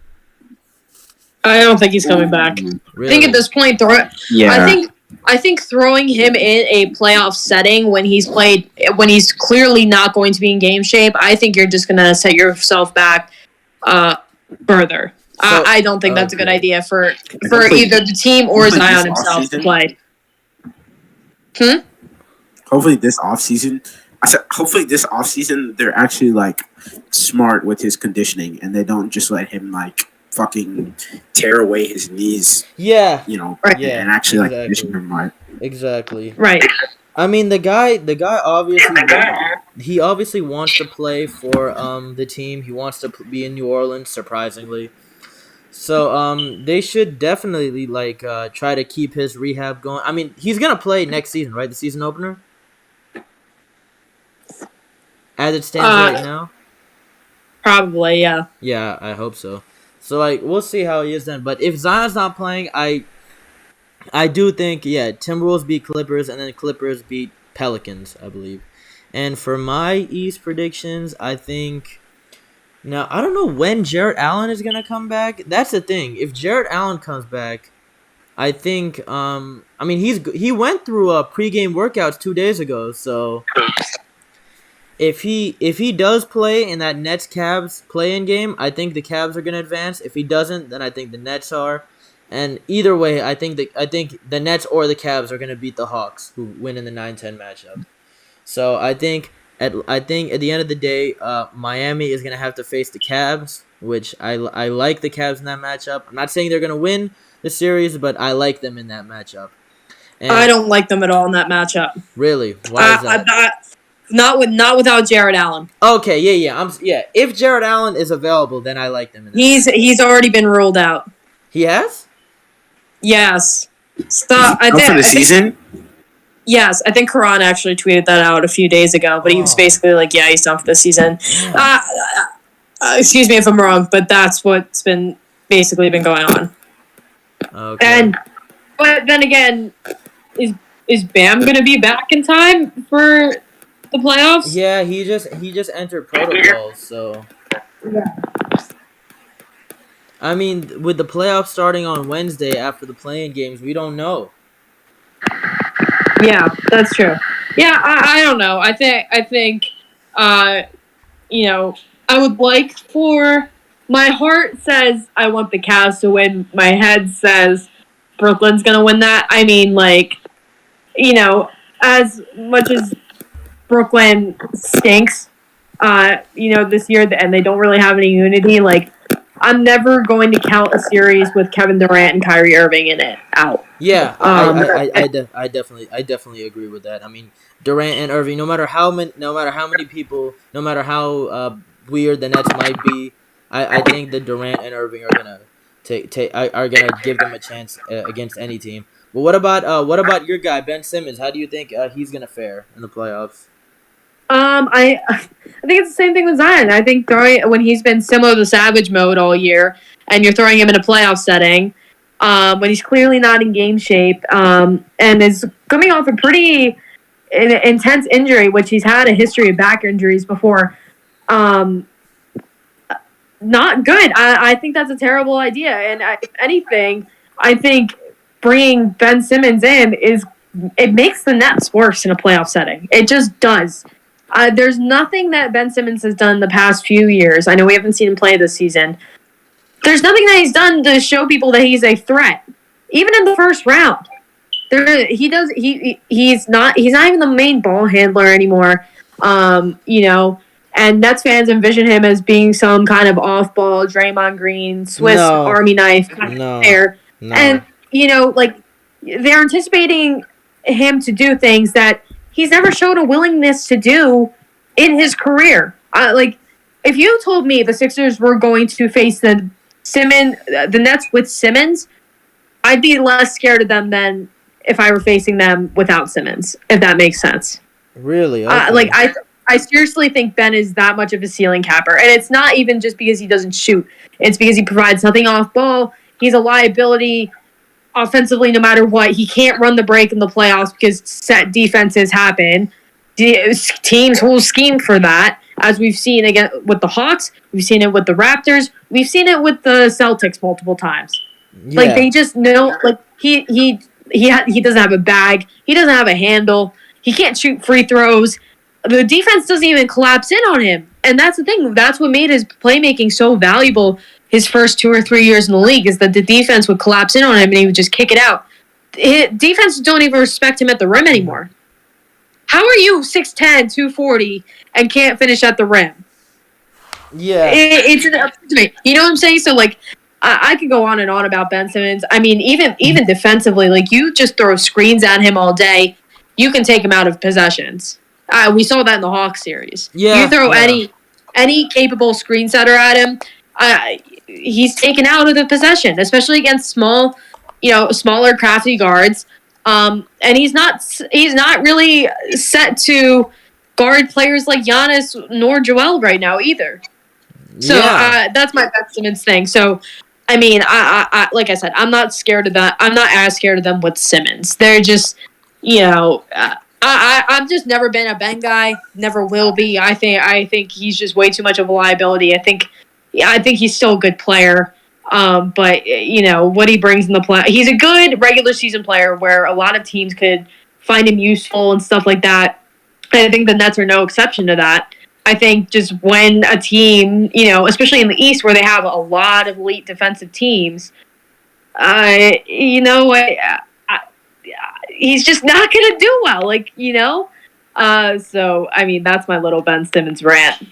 I don't think he's coming back. Really? I think at this point, I think throwing him in a playoff setting when he's clearly not going to be in game shape, I think you're just gonna set yourself back further. So, I don't think that's a good idea for either the team or Zion himself to play. Hopefully this offseason, they're actually like smart with his conditioning and they don't just let him like fucking tear away his knees. Yeah. Right. Yeah, and actually like condition him right. Exactly. Right. I mean, the guy obviously wants to play for the team. He wants to be in New Orleans, surprisingly. So they should definitely try to keep his rehab going. I mean, he's gonna play next season, right? The season opener, as it stands right now. Probably, yeah. Yeah, I hope so. So we'll see how he is then. But if Zion's not playing, I do think Timberwolves beat Clippers and then Clippers beat Pelicans, I believe. And for my East predictions, I think. Now, I don't know when Jarrett Allen is going to come back. That's the thing. If Jarrett Allen comes back, I think he went through pregame workouts 2 days ago. So if he does play in that Nets-Cavs play-in game, I think the Cavs are going to advance. If he doesn't, then I think the Nets are. And either way, I think the Nets or the Cavs are going to beat the Hawks, who win in the 9-10 matchup. So I think at the end of the day, Miami is gonna have to face the Cavs, which I like the Cavs in that matchup. I'm not saying they're gonna win the series, but I like them in that matchup. And I don't like them at all in that matchup. Really? Why is that? Not without Jarrett Allen. Okay, yeah. If Jarrett Allen is available, then I like them in that. He's already been ruled out. He has? Yes. For the season? Yes, I think Karan actually tweeted that out a few days ago, but he was basically like, yeah, he's done for the season. Excuse me if I'm wrong, but that's what's been basically been going on. Okay. But then again, is Bam going to be back in time for the playoffs? Yeah, he just entered protocols, so. Yeah. I mean, with the playoffs starting on Wednesday after the play-in games, we don't know. Yeah, that's true. Yeah, I don't know. I think, I would like for my heart says I want the Cavs to win. My head says Brooklyn's gonna win that. I mean, as much as Brooklyn stinks, this year, and they don't really have any unity. I'm never going to count a series with Kevin Durant and Kyrie Irving in it out. Yeah, I definitely agree with that. I mean, Durant and Irving, no matter how many people, no matter how weird the Nets might be, I think that Durant and Irving are gonna are gonna give them a chance against any team. But what about your guy Ben Simmons? How do you think he's gonna fare in the playoffs? I think it's the same thing with Zion. I think when he's been similar to Savage mode all year, and you're throwing him in a playoff setting, when he's clearly not in game shape, and is coming off a pretty intense injury, which he's had a history of back injuries before. Not good. I think that's a terrible idea. And if anything, I think bringing Ben Simmons in it makes the Nets worse in a playoff setting. It just does. There's nothing that Ben Simmons has done the past few years. I know we haven't seen him play this season. There's nothing that he's done to show people that he's a threat. Even in the first round, he's not even the main ball handler anymore. And Nets fans envision him as being some kind of off-ball Draymond Green, Swiss Army knife kind of player. No. And they're anticipating him to do things that he's never showed a willingness to do in his career. If you told me the Sixers were going to face the Nets with Simmons, I'd be less scared of them than if I were facing them without Simmons, if that makes sense. Really? Okay. I seriously think Ben is that much of a ceiling capper. And it's not even just because he doesn't shoot. It's because he provides nothing off ball. He's a liability offensively no matter what. He can't run the break in the playoffs because set defenses happen. Teams will scheme for that, as we've seen again with the Hawks. We've seen it with the Raptors. We've seen it with the Celtics multiple times. Yeah. Like, they just know, like, he doesn't have a bag. He doesn't have a handle. He can't shoot free throws. The defense doesn't even collapse in on him. And that's the thing. That's what made his playmaking so valuable his first 2 or 3 years in the league, is that the defense would collapse in on him and he would just kick it out. Defenses don't even respect him at the rim anymore. How are you 6'10", 240, and can't finish at the rim? Yeah. It's an upset to me. You know what I'm saying? So, like, I could go on and on about Ben Simmons. I mean, even defensively, like, you just throw screens at him all day, you can take him out of possessions. We saw that in the Hawks series. Yeah. You throw any capable screen setter at him, he's taken out of the possession, especially against smaller, crafty guards. And he's not really set to guard players like Giannis nor Joel right now either. So that's my Ben Simmons thing. So, I mean, I like I said, I'm not scared of that. I'm not as scared of them with Simmons. They're just, I've just never been a Ben guy. Never will be. I think he's just way too much of a liability. I think he's still a good player. But what he brings in the play, he's a good regular season player where a lot of teams could find him useful and stuff like that. And I think the Nets are no exception to that. I think just when a team, especially in the East where they have a lot of elite defensive teams, he's just not going to do well, so, I mean, that's my little Ben Simmons rant.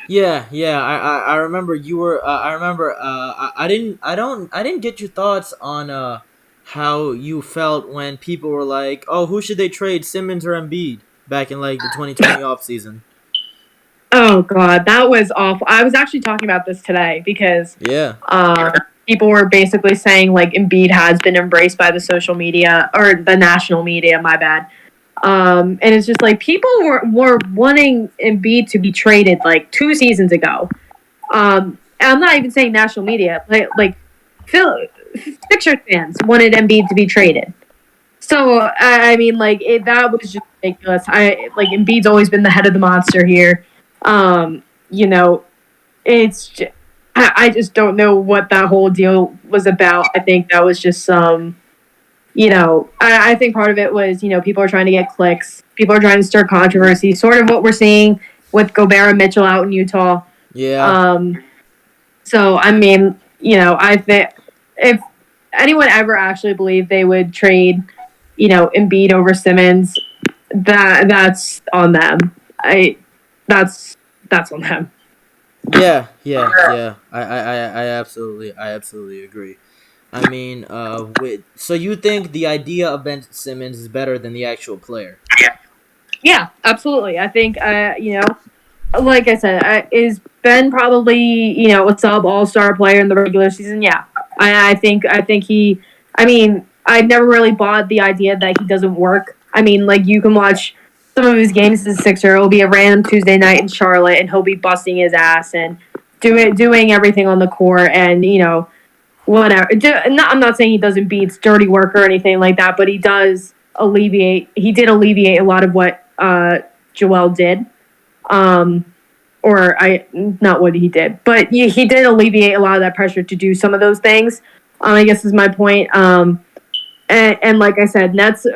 Yeah. I remember you were. I didn't get your thoughts on how you felt when people were like, "Oh, who should they trade, Simmons or Embiid?" back in like the 2020 offseason. Oh God, that was awful. I was actually talking about this today because people were basically saying like Embiid has been embraced by the social media or the national media. My bad. And it's just like people were wanting Embiid to be traded like 2 seasons ago. And I'm not even saying national media. Like Sixers fans wanted Embiid to be traded. So I mean, that was just ridiculous. Embiid's always been the head of the monster here. It's just, I just don't know what that whole deal was about. I think that was just some. I think part of it was, people are trying to get clicks. People are trying to stir controversy, sort of what we're seeing with Gobert and Mitchell out in Utah. Yeah. So, I mean, I think if anyone ever actually believed they would trade, Embiid over Simmons, that's on them. That's on them. Yeah. I absolutely agree. I mean, so you think the idea of Ben Simmons is better than the actual player? Yeah, absolutely. I think, like I said, is Ben probably, a sub all-star player in the regular season? Yeah. I think he, I never really bought the idea that he doesn't work. I mean, you can watch some of his games as a Sixer. It'll be a random Tuesday night in Charlotte, and he'll be busting his ass and doing everything on the court, and, whatever. I'm not saying he doesn't beat dirty work or anything like that, but he did alleviate a lot of what Joel did. Not what he did, but he did alleviate a lot of that pressure to do some of those things. I guess is my point. And like I said, Nets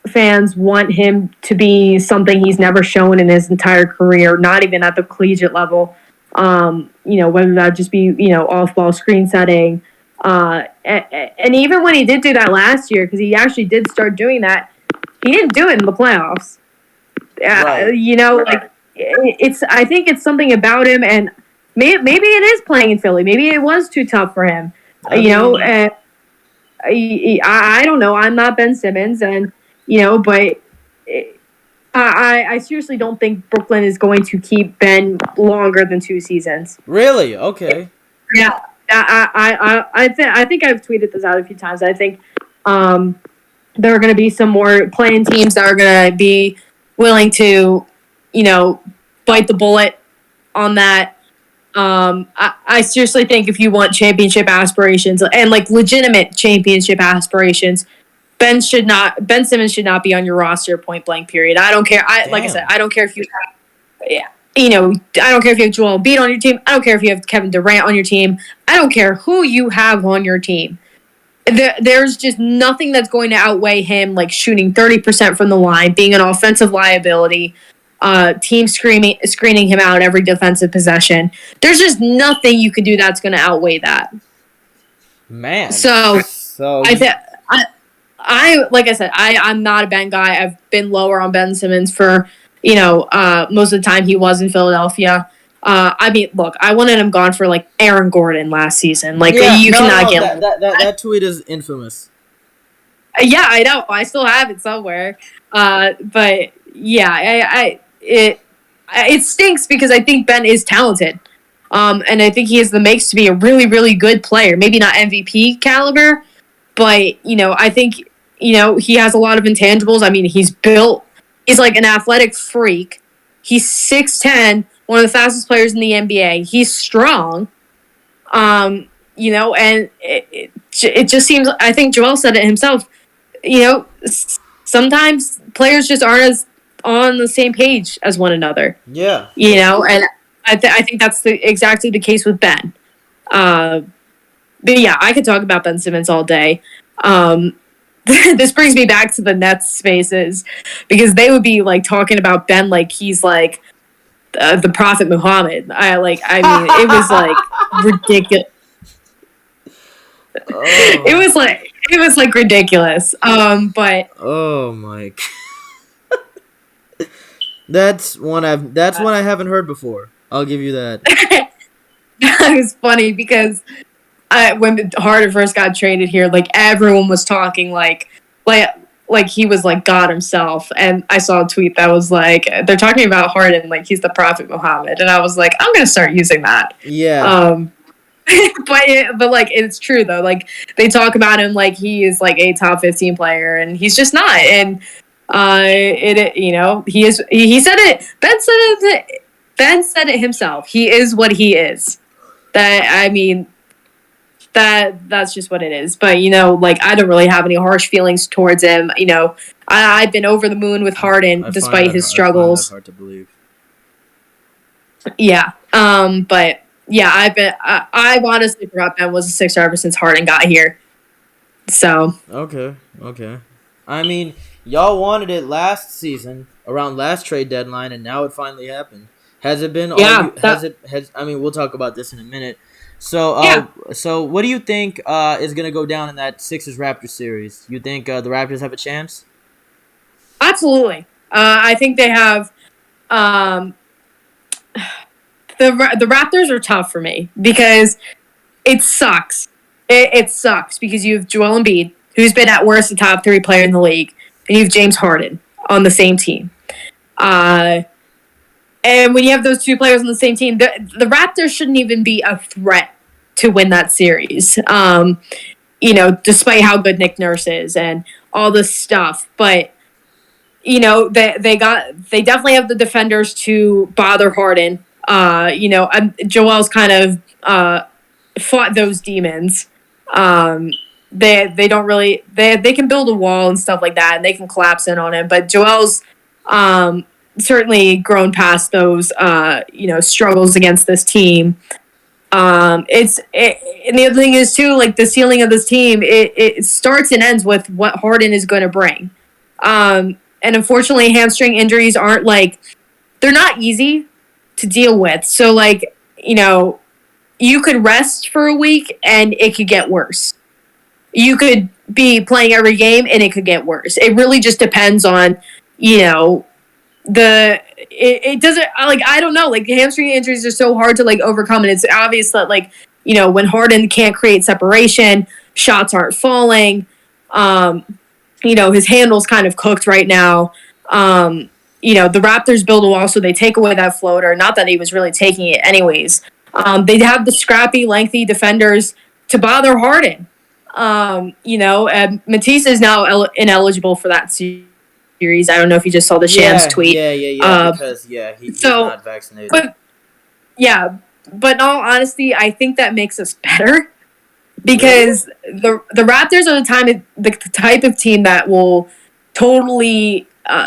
fans want him to be something he's never shown in his entire career, not even at the collegiate level. Whether that just be, off-ball screen setting. And even when he did do that last year, because he actually did start doing that, he didn't do it in the playoffs. Right. I think it's something about him, and maybe it is playing in Philly. Maybe it was too tough for him. I don't know. I'm not Ben Simmons, and, but... I seriously don't think Brooklyn is going to keep Ben longer than 2 seasons. Really? Okay. Yeah. I think I've tweeted this out a few times. I think there are going to be some more playing teams that are going to be willing to, bite the bullet on that. I seriously think if you want championship aspirations and like legitimate championship aspirations, Ben Simmons should not be on your roster. Point blank. Period. I don't care. Like I said, I don't care if you have, yeah, I don't care if you have Joel Embiid on your team. I don't care if you have Kevin Durant on your team. I don't care who you have on your team. There's just nothing that's going to outweigh him, like shooting 30% from the line, being an offensive liability, team screening him out every defensive possession. There's just nothing you could do that's going to outweigh that. Man. So I like I said, I'm not a Ben guy. I've been lower on Ben Simmons for, most of the time he was in Philadelphia. I mean, look, I wanted him gone for like Aaron Gordon last season. Like cannot get that tweet is infamous. Yeah, I know. I still have it somewhere. But yeah, it stinks because I think Ben is talented. And I think he has the makes to be a really, really good player. Maybe not MVP caliber, but I think he has a lot of intangibles. I mean, he's like an athletic freak. He's 6'10", one of the fastest players in the NBA. He's strong. And it just seems, I think Joel said it himself, sometimes players just aren't as on the same page as one another. Yeah. And I think that's exactly the case with Ben. But yeah, I could talk about Ben Simmons all day. This brings me back to the Nets spaces because they would be like talking about Ben like he's like the Prophet Muhammad. I mean, it was like ridiculous. Oh. It was like ridiculous. But oh my God. That's one I haven't heard before. I'll give you that. It was funny because when Harden first got traded here, like everyone was talking like he was like God himself, and I saw a tweet that was like they're talking about Harden like he's the Prophet Muhammad, and I was like, I'm gonna start using that. Yeah. But like it's true though. Like they talk about him like he is like a top 15 player, and he's just not. And he is. He said it. Ben said it himself. He is what he is. That's just what it is. But like I don't really have any harsh feelings towards him. I've been over the moon with Harden despite his struggles. Hard to believe. Yeah. But yeah, I've honestly forgot Ben was a Sixer ever since Harden got here. So. Okay. I mean, y'all wanted it last season around last trade deadline, and now it finally happened. Has it been? Yeah. I mean, we'll talk about this in a minute. So, So what do you think is gonna go down in that Sixers Raptors series? You think the Raptors have a chance? Absolutely. I think they have. The Raptors are tough for me because it sucks. It sucks because you have Joel Embiid, who's been at worst a top 3 player in the league, and you have James Harden on the same team. And when you have those 2 players on the same team, the Raptors shouldn't even be a threat to win that series. Despite how good Nick Nurse is and all this stuff, but they definitely have the defenders to bother Harden. Joel's kind of fought those demons. They don't really they can build a wall and stuff like that, and they can collapse in on him. But Joel's certainly grown past those struggles against this team. And the other thing is too, like the ceiling of this team, it starts and ends with what Harden is going to bring. And unfortunately, hamstring injuries aren't they're not easy to deal with. So you could rest for a week and it could get worse. You could be playing every game and it could get worse. It really just depends on, it doesn't, I don't know, the hamstring injuries are so hard to overcome, and it's obvious that when Harden can't create separation, shots aren't falling, his handle's kind of cooked right now. The Raptors build a wall, so they take away that floater. Not that he was really taking it anyways. They have the scrappy, lengthy defenders to bother Harden. And Matisse is now ineligible for that series. I don't know if you just saw the Shams tweet. Yeah. Because he's not vaccinated. but in all honesty, I think that makes us better because the Raptors are the type of team that will totally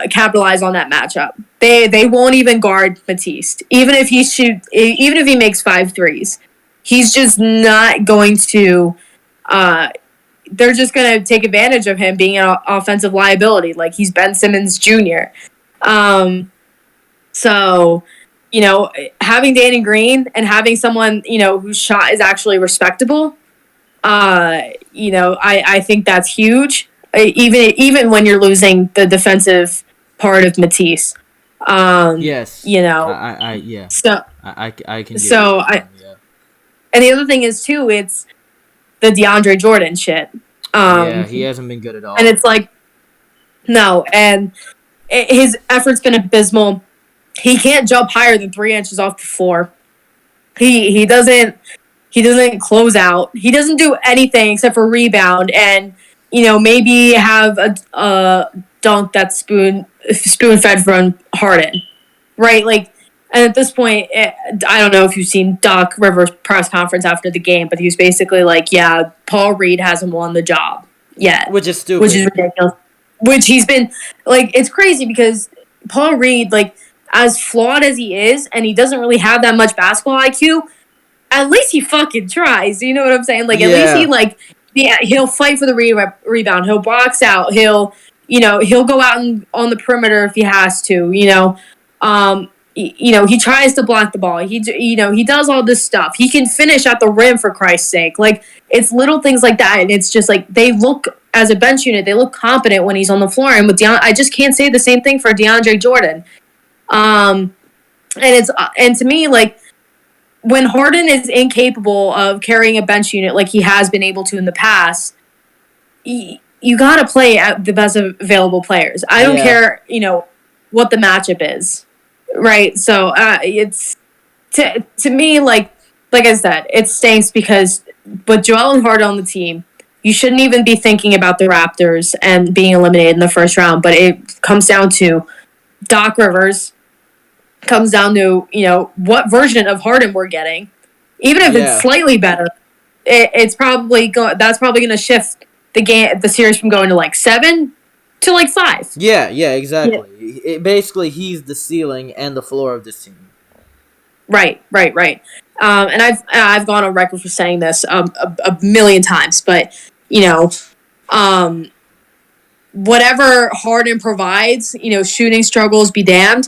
capitalize on that matchup. They won't even guard Matisse, even if he makes 5 threes. He's just not going to. They're just going to take advantage of him being an offensive liability, like he's Ben Simmons Jr. So, having Danny Green and having someone, whose shot is actually respectable, I think that's huge. Even when you're losing the defensive part of Matisse. Yes. Yeah. So I can. And the other thing is too, it's the DeAndre Jordan shit. He hasn't been good at all. And it's like, no, and his effort's been abysmal. He can't jump higher than 3 inches off the floor. He doesn't close out. He doesn't do anything except for rebound and maybe have a dunk that's spoon fed from Harden, right? Like, and at this point, I don't know if you've seen Doc Rivers' press conference after the game, but he was basically like, "Yeah, Paul Reed hasn't won the job yet," which is stupid, which is ridiculous. Which he's been like, it's crazy because Paul Reed, like, as flawed as he is, and he doesn't really have that much basketball IQ. At least he fucking tries. You know what I'm saying? Like, at least he he'll fight for the rebound. He'll box out. He'll go out on the perimeter if he has to. He tries to block the ball. He does all this stuff. He can finish at the rim, for Christ's sake. Like, it's little things like that, and it's just like they look as a bench unit. They look competent when he's on the floor. And with I just can't say the same thing for DeAndre Jordan. And to me, like, when Harden is incapable of carrying a bench unit like he has been able to in the past, you got to play at the best available players. I don't care, what the matchup is, right? So it's to me, like I said, it stinks because with Joel and Harden on the team, you shouldn't even be thinking about the Raptors and being eliminated in the first round. But it comes down to Doc Rivers. Comes down to what version of Harden we're getting. Even if it's slightly better, it's probably that's probably going to shift the series from going to like 7 to like 5. Yeah, exactly. Basically, he's the ceiling and the floor of this team. Right. And I've gone on record for saying this a million times, but whatever Harden provides, shooting struggles be damned.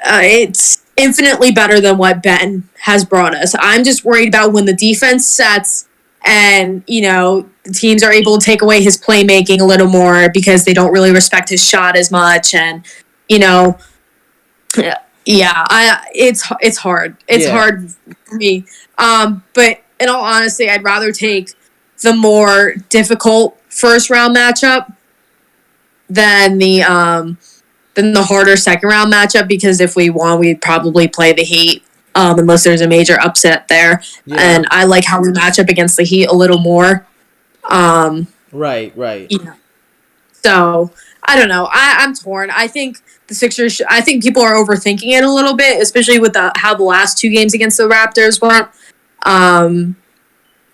It's infinitely better than what Ben has brought us. I'm just worried about when the defense sets and, the teams are able to take away his playmaking a little more because they don't really respect his shot as much. And, it's hard. It's hard for me. But in all honesty, I'd rather take the more difficult first round matchup than the harder second round matchup, because if we won, we'd probably play the Heat, unless there's a major upset there. Yeah. And I like how we match up against the Heat a little more. Right. So I don't know. I'm torn. I think the Sixers. I think people are overthinking it a little bit, especially with how the last 2 games against the Raptors went.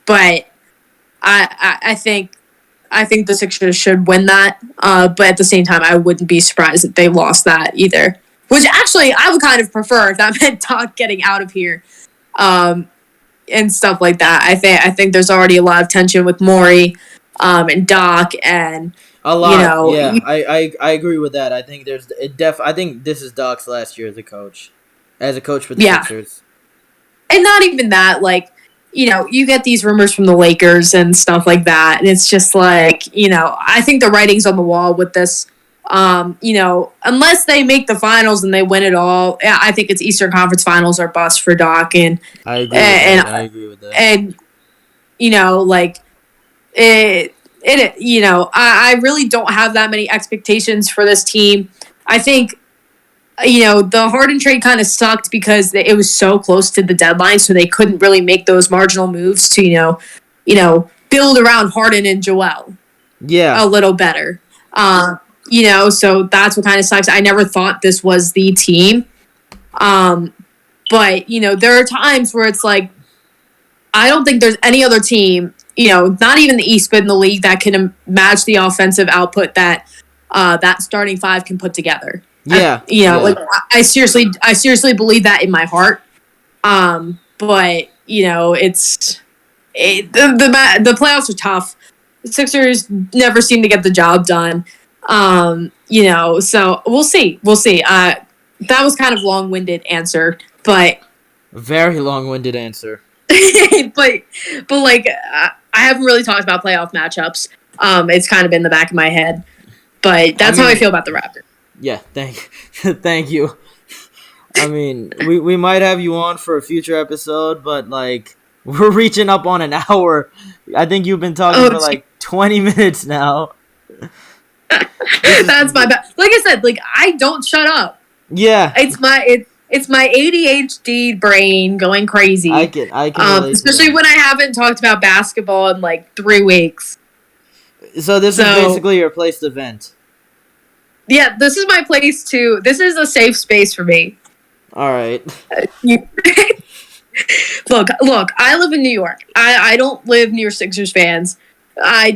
But I think the Sixers should win that. But at the same time, I wouldn't be surprised if they lost that either. Which actually, I would kind of prefer if that meant Doc getting out of here, and stuff like that. I think there's already a lot of tension with Morey, and Doc, and a lot. I agree with that. I think I think this is Doc's last year as a coach for the Sixers. And not even that, like, you get these rumors from the Lakers and stuff like that, and it's just like, I think the writing's on the wall with this. Unless they make the finals and they win it all, I think it's Eastern Conference Finals or bust for Doc. And I agree with that. And like I really don't have that many expectations for this team. I think the Harden trade kind of sucked because it was so close to the deadline, so they couldn't really make those marginal moves to build around Harden and Joel. Yeah, a little better. So that's what kind of sucks. I never thought this was the team. But But, there are times where it's like, I don't think there's any other team, not even the East, but in the league that can match the offensive output that that starting five can put together. Yeah. Like I seriously believe that in my heart. But the playoffs are tough. The Sixers never seem to get the job done. So we'll see. That was kind of long-winded answer, but very long-winded answer. but like I haven't really talked about playoff matchups. It's kind of in the back of my head, but that's how I feel about the Raptors. Yeah, thank you. I mean, we might have you on for a future episode, but like we're reaching up on an hour. I think you've been talking for like 20 minutes now. That's my bad. Like I said, like I don't shut up. Yeah, it's my ADHD brain going crazy. I can especially when I haven't talked about basketball in like 3 weeks. So this is basically your place to vent. Yeah, this is my place to. This is a safe space for me. All right. Look. I live in New York. I don't live near Sixers fans. I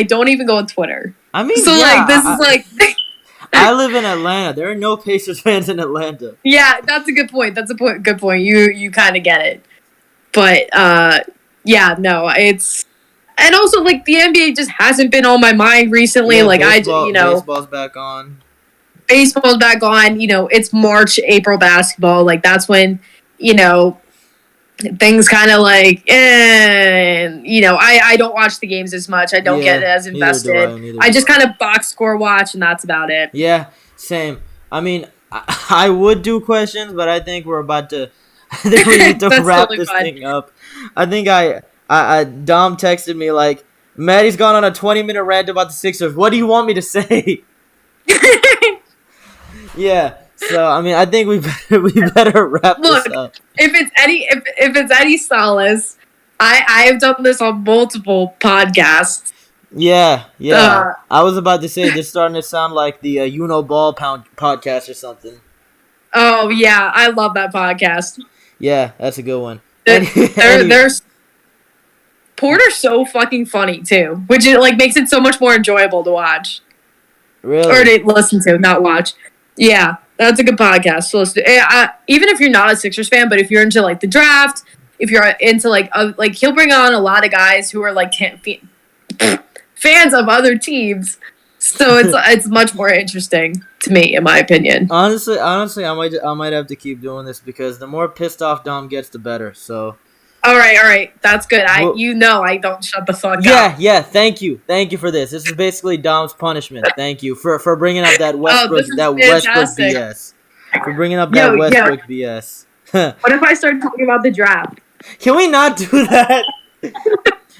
don't even go on Twitter. I mean, so yeah, this is like. I live in Atlanta. There are no Pacers fans in Atlanta. Yeah, that's a good point. Good point. You kind of get it. But yeah, no, it's. And also, like, the NBA just hasn't been on my mind recently. Yeah, like, baseball's back on. Baseball's back on. It's March, April basketball. Like, that's when, things kind of like, I don't watch the games as much. I don't get as invested. I just kind of box score watch, and that's about it. Yeah, same. I mean, I would do questions, but I think we're about to. I think we need to wrap this thing up. I think Dom texted me like, Maddie's gone on a 20-minute rant about the Sixers. What do you want me to say? Yeah. So I mean, I think we better wrap this up. If it's any solace, I have done this on multiple podcasts. Yeah. I was about to say this starting to sound like the Ball Pound podcast or something. Oh yeah, I love that podcast. Yeah, that's a good one. There's Porter's so fucking funny too, which makes it so much more enjoyable to watch. Really? Or to listen to, not watch. Yeah, that's a good podcast to listen to. Even if you're not a Sixers fan, but if you're into like the draft, if you're into like he'll bring on a lot of guys who are like fans of other teams, so it's much more interesting to me, in my opinion. Honestly, I might have to keep doing this because the more pissed off Dom gets, the better. So. All right, that's good. I don't shut the fuck up. Yeah. Thank you for this. This is basically Dom's punishment. Thank you for bringing up that Westbrook BS. For bringing up that Westbrook BS. What if I start talking about the draft? Can we not do that?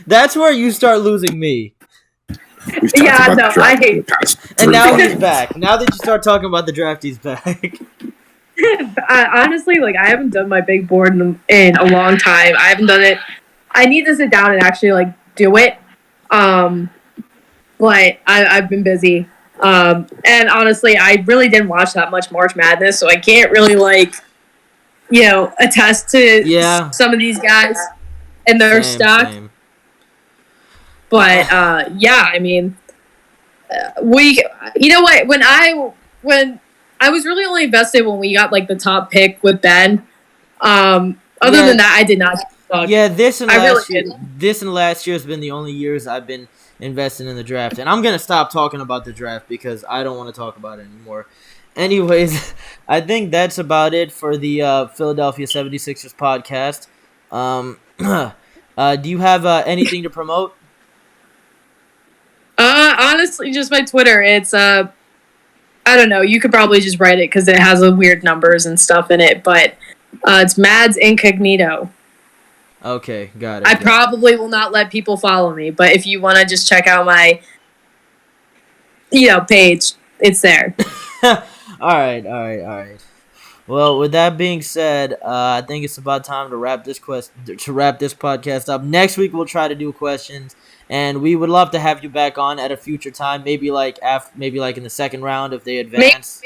That's where you start losing me. Yeah, no, I hate it. And now he's back. Now that you start talking about the draft, he's back. Honestly, I haven't done my big board in a long time. I haven't done it. I need to sit down and actually do it. But I've been busy. And honestly, I really didn't watch that much March Madness, so I can't really attest to some of these guys and their stock. Same. But I mean, you know what? When I was really only invested when we got the top pick with Ben. Other than that, I did not. Yeah, this and last year has been the only years I've been investing in the draft, and I'm gonna stop talking about the draft because I don't want to talk about it anymore. Anyways, I think that's about it for the Philadelphia 76ers podcast. Do you have anything to promote? Honestly, just my Twitter. It's I don't know. You could probably just write it because it has weird numbers and stuff in it. But it's Mads Incognito. Okay, got it. I probably will not let people follow me, but if you want to just check out my, page, it's there. All right. Well, with that being said, I think it's about time to wrap this podcast up. Next week we'll try to do questions. And we would love to have you back on at a future time, maybe in the second round if they advance.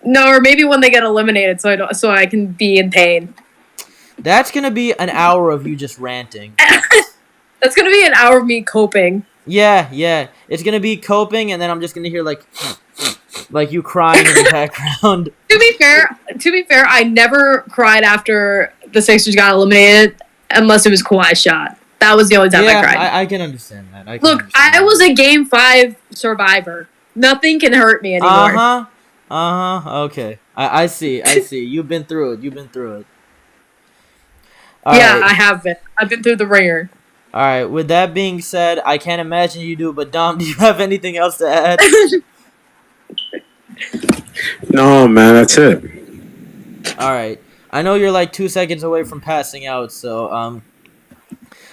No, or maybe when they get eliminated, so I can be in pain. That's gonna be an hour of you just ranting. That's gonna be an hour of me coping. Yeah. It's gonna be coping, and then I'm just gonna hear like you crying in the background. To be fair, I never cried after the Sixers got eliminated unless it was Kawhi's shot. That was the only time I cried. I can understand that. I was a Game 5 survivor. Nothing can hurt me anymore. Okay. I see. You've been through it. All yeah, right. I have been. I've been through the ringer. All right. With that being said, I can't imagine you do, but Dom, do you have anything else to add? No, man, that's it. All right. I know you're like 2 seconds away from passing out, so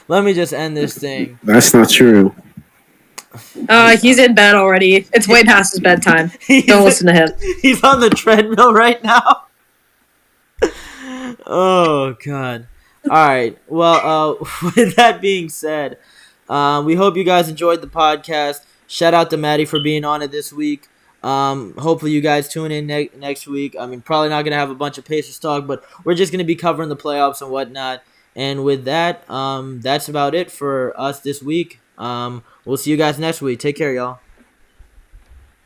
let me just end this thing. That's not true. He's in bed already. It's way past his bedtime. Don't listen to him. He's on the treadmill right now. Oh God. All right. Well, with that being said, we hope you guys enjoyed the podcast. Shout out to Maddie for being on it this week. Hopefully you guys tune in next week. I mean, probably not gonna have a bunch of Pacers talk, but we're just gonna be covering the playoffs and whatnot. And with that, that's about it for us this week. We'll see you guys next week. Take care, y'all.